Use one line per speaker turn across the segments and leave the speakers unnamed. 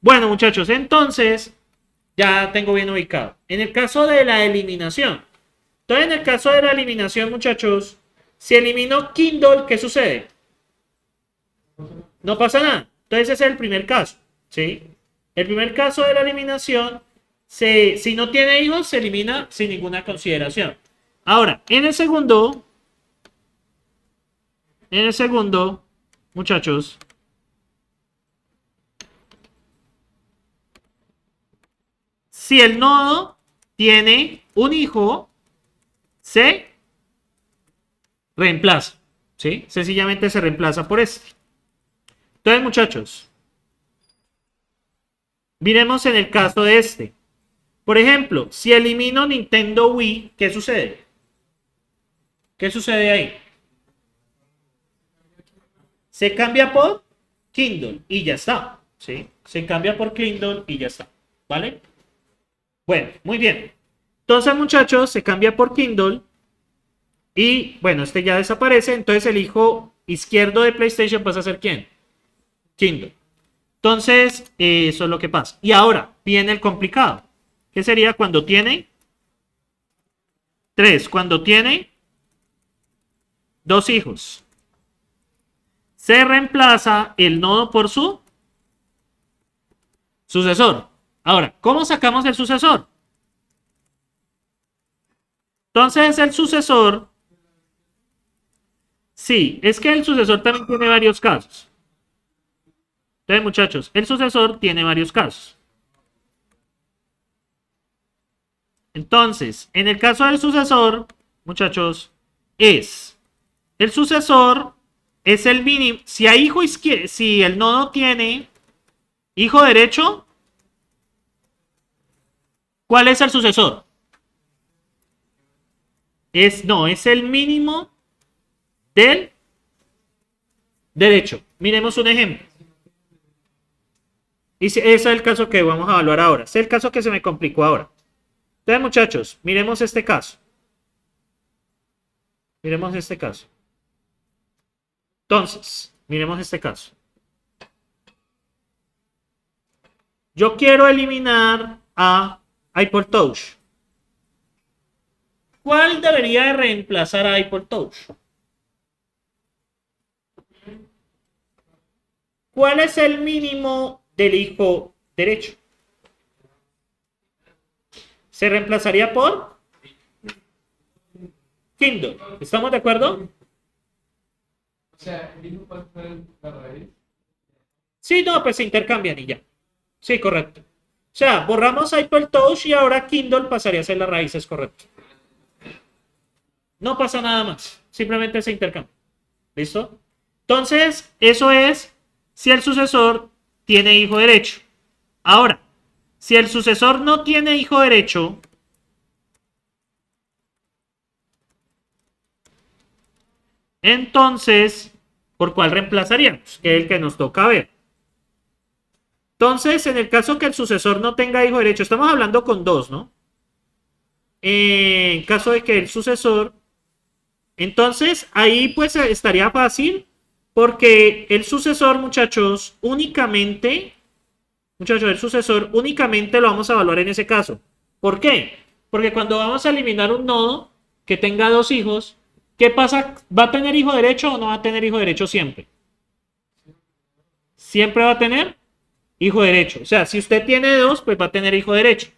Bueno, muchachos, entonces ya tengo bien ubicado. En el caso de la eliminación. Entonces, en el caso de la eliminación, muchachos, si elimino Kindle, ¿qué sucede? No pasa nada. Entonces, ese es el primer caso. ¿Sí? El primer caso de la eliminación, si no tiene hijos, se elimina sin ninguna consideración. Ahora, en el segundo, muchachos, si el nodo tiene un hijo, se reemplaza. ¿Sí? Sencillamente se reemplaza por este. Entonces, muchachos, miremos en el caso de este. Por ejemplo, si elimino Nintendo Wii, ¿qué sucede? ¿Qué sucede ahí? Se cambia por Kindle y ya está. ¿Sí? Se cambia por Kindle y ya está. ¿Vale? Bueno, muy bien. Entonces, muchachos, se cambia por Kindle. Y, bueno, este ya desaparece. Entonces, el hijo izquierdo de PlayStation pasa a ser ¿quién? Kindle. Entonces, eso es lo que pasa. Y ahora, viene el complicado. ¿Qué sería cuando tiene 3? Cuando tiene 2 hijos. Se reemplaza el nodo por su sucesor. Ahora, ¿cómo sacamos el sucesor? Entonces, el sucesor... Sí, es que el sucesor también tiene varios casos. Entonces, muchachos, el sucesor tiene varios casos. Entonces, en el caso del sucesor, muchachos, el sucesor es el mínimo. Si hay hijo izquierdo, si el nodo tiene hijo derecho, ¿cuál es el sucesor? No, es el mínimo del derecho. Miremos un ejemplo. Y ese es el caso que vamos a evaluar ahora. Es el caso que se me complicó ahora. Entonces, muchachos, miremos este caso. Miremos este caso. Entonces, miremos este caso. Yo quiero eliminar a iPod Touch. ¿Cuál debería de reemplazar a iPod Touch? ¿Cuál es el mínimo del hijo derecho? Se reemplazaría por Kindle. ¿Estamos de acuerdo?
O sea, el hijo puede ser la raíz.
Sí, no, pues se intercambian y ya. Sí, correcto. O sea, borramos iPod Touch y ahora Kindle pasaría a ser las raíces, correcto. No pasa nada más. Simplemente se intercambia. ¿Listo? Entonces, eso es si el sucesor tiene hijo derecho. Ahora, si el sucesor no tiene hijo derecho, entonces, ¿por cuál reemplazaríamos? Que es el que nos toca ver. Entonces, en el caso que el sucesor no tenga hijo derecho, estamos hablando con 2, ¿no? En caso de que el sucesor, entonces ahí pues estaría fácil porque el sucesor, muchachos, el sucesor únicamente lo vamos a evaluar en ese caso. ¿Por qué? Porque cuando vamos a eliminar un nodo que tenga 2 hijos, ¿qué pasa? ¿Va a tener hijo derecho o no va a tener hijo derecho siempre? Siempre va a tener hijo derecho. O sea, si usted tiene 2, pues va a tener hijo derecho.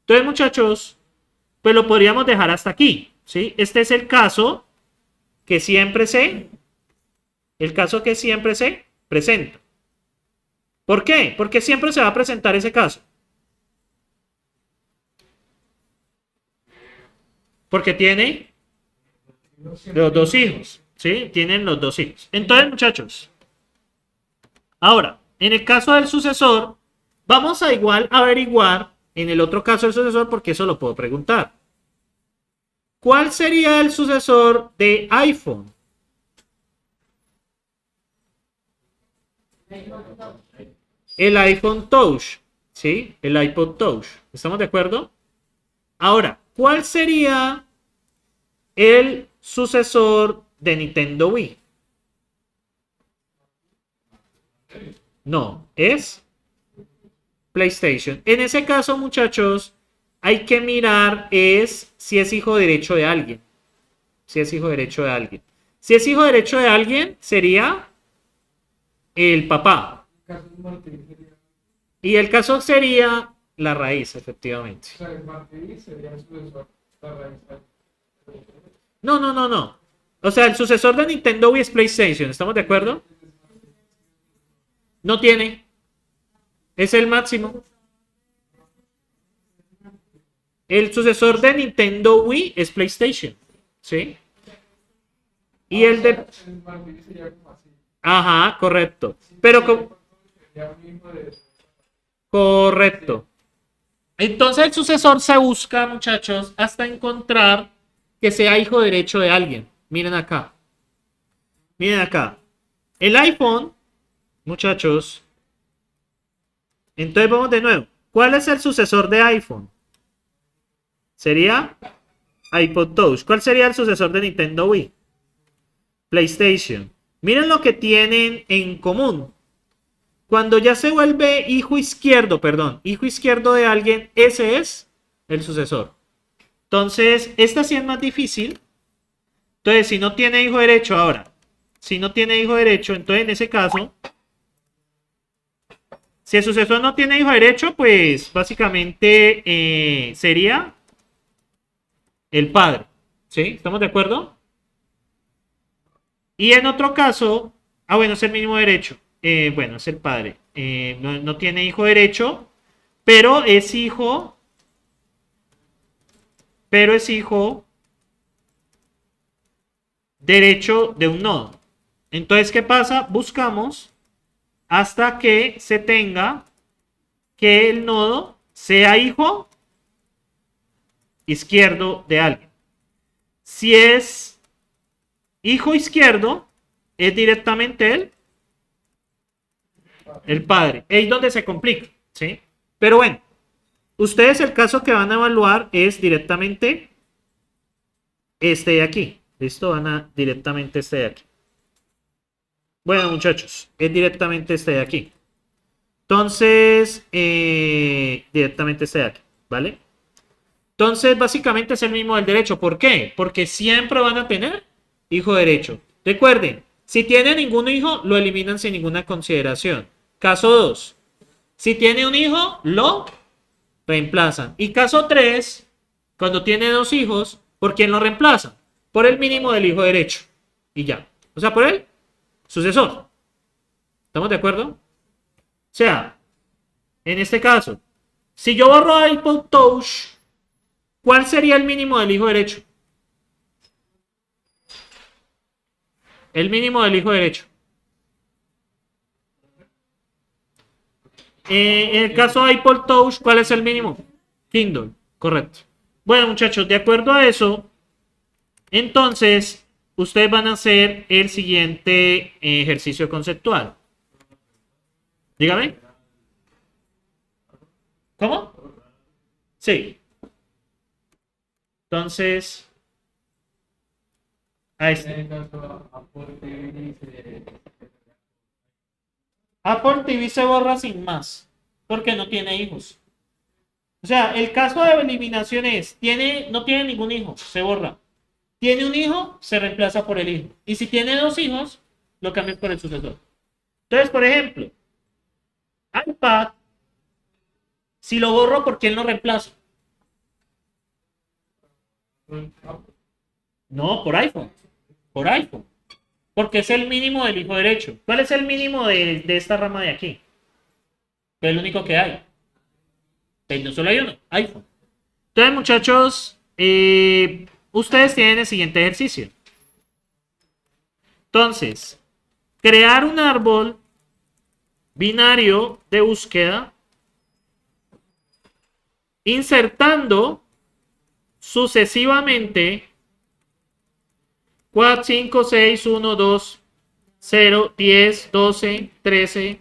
Entonces, muchachos, pues lo podríamos dejar hasta aquí, ¿sí? Este es el caso que siempre se presenta. ¿Por qué? Porque siempre se va a presentar ese caso. Porque tiene los 2 hijos, ¿sí? Tienen los 2 hijos. Entonces, muchachos, ahora, en el caso del sucesor, vamos a igual averiguar en el otro caso del sucesor porque eso lo puedo preguntar. ¿Cuál sería el sucesor de iPhone? El iPhone Touch, ¿sí? El iPod Touch. ¿Estamos de acuerdo? Ahora, ¿cuál sería el sucesor de Nintendo Wii? No, es PlayStation. En ese caso, muchachos, hay que mirar es si es hijo derecho de alguien. Si es hijo derecho de alguien. Si es hijo derecho de alguien, sería el papá.
Caso Martí sería,
Y el caso sería la raíz, efectivamente.
o sea, el Martí sería el sucesor, la raíz.
No, no, no, no. O sea, el sucesor de Nintendo Wii es PlayStation. ¿Estamos de acuerdo? No tiene. Es el máximo. El sucesor de Nintendo Wii es PlayStation. ¿Sí? Y el de...
El Martí sería como así.
Ajá, correcto. Pero
Sería un hijo de...
correcto. Entonces el sucesor se busca, muchachos, hasta encontrar que sea hijo derecho de alguien. Miren acá. Miren acá. El iPhone, muchachos. Entonces vamos de nuevo. ¿Cuál es el sucesor de iPhone? Sería iPod Touch. ¿Cuál sería el sucesor de Nintendo Wii? PlayStation. Miren lo que tienen en común. Cuando ya se vuelve hijo izquierdo de alguien, ese es el sucesor. Entonces, esta sí es más difícil. Entonces, si no tiene hijo derecho ahora, si no tiene hijo derecho, entonces en ese caso, si el sucesor no tiene hijo derecho, pues básicamente sería el padre. ¿Sí? ¿Estamos de acuerdo? Y en otro caso, bueno, es el mismo derecho. Bueno, es el padre. No tiene hijo derecho, pero es hijo derecho de un nodo. Entonces, ¿qué pasa? Buscamos hasta que se tenga que el nodo sea hijo izquierdo de alguien. Si es hijo izquierdo, es directamente el padre. Es donde se complica, ¿sí? Pero bueno, ustedes el caso que van a evaluar es directamente este de aquí. ¿Listo? Van a directamente este de aquí. Bueno, muchachos, es directamente este de aquí. Entonces, directamente este de aquí, ¿vale? Entonces, básicamente es el mismo del derecho. ¿Por qué? Porque siempre van a tener hijo derecho. Recuerden, si tiene ningún hijo, lo eliminan sin ninguna consideración. Caso 2. Si tiene un hijo, lo reemplazan. Y caso 3, cuando tiene dos hijos, ¿por quién lo reemplazan? Por el mínimo del hijo derecho. Y ya. O sea, por el sucesor. ¿Estamos de acuerdo? O sea, en este caso, si yo borro a iPod Touch, ¿cuál sería el mínimo del hijo derecho? El mínimo del hijo derecho. En el caso de iPod Touch, ¿cuál es el mínimo? Kindle, correcto. Bueno, muchachos, de acuerdo a eso, entonces, ustedes van a hacer el siguiente ejercicio conceptual. Dígame. ¿Cómo? Sí. Entonces, ahí está.
En el caso Apple TV
Apple TV se borra sin más, porque no tiene hijos. O sea, el caso de eliminación es, no tiene ningún hijo, se borra. Tiene un hijo, se reemplaza por el hijo. Y si tiene dos hijos, lo cambias por el sucesor. Entonces, por ejemplo, iPad, si lo borro, ¿por quién lo reemplazo? No, por iPhone. Por iPhone. Porque es el mínimo del hijo derecho. ¿Cuál es el mínimo de esta rama de aquí? Es el único que hay. No solo hay uno, iPhone. Entonces, muchachos, ustedes tienen el siguiente ejercicio. Entonces, crear un árbol binario de búsqueda insertando sucesivamente 4, 5, 6, 1, 2, 0, 10, 12, 13,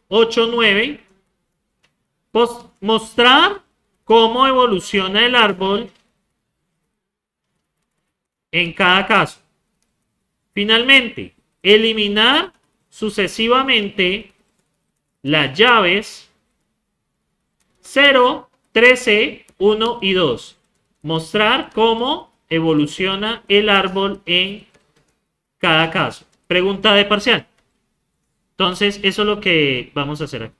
8, 9. Mostrar cómo evoluciona el árbol en cada caso. Finalmente, eliminar sucesivamente las llaves 0, 13, 1 y 2. Mostrar cómo evoluciona el árbol en cada caso. Pregunta de parcial. Entonces, eso es lo que vamos a hacer aquí.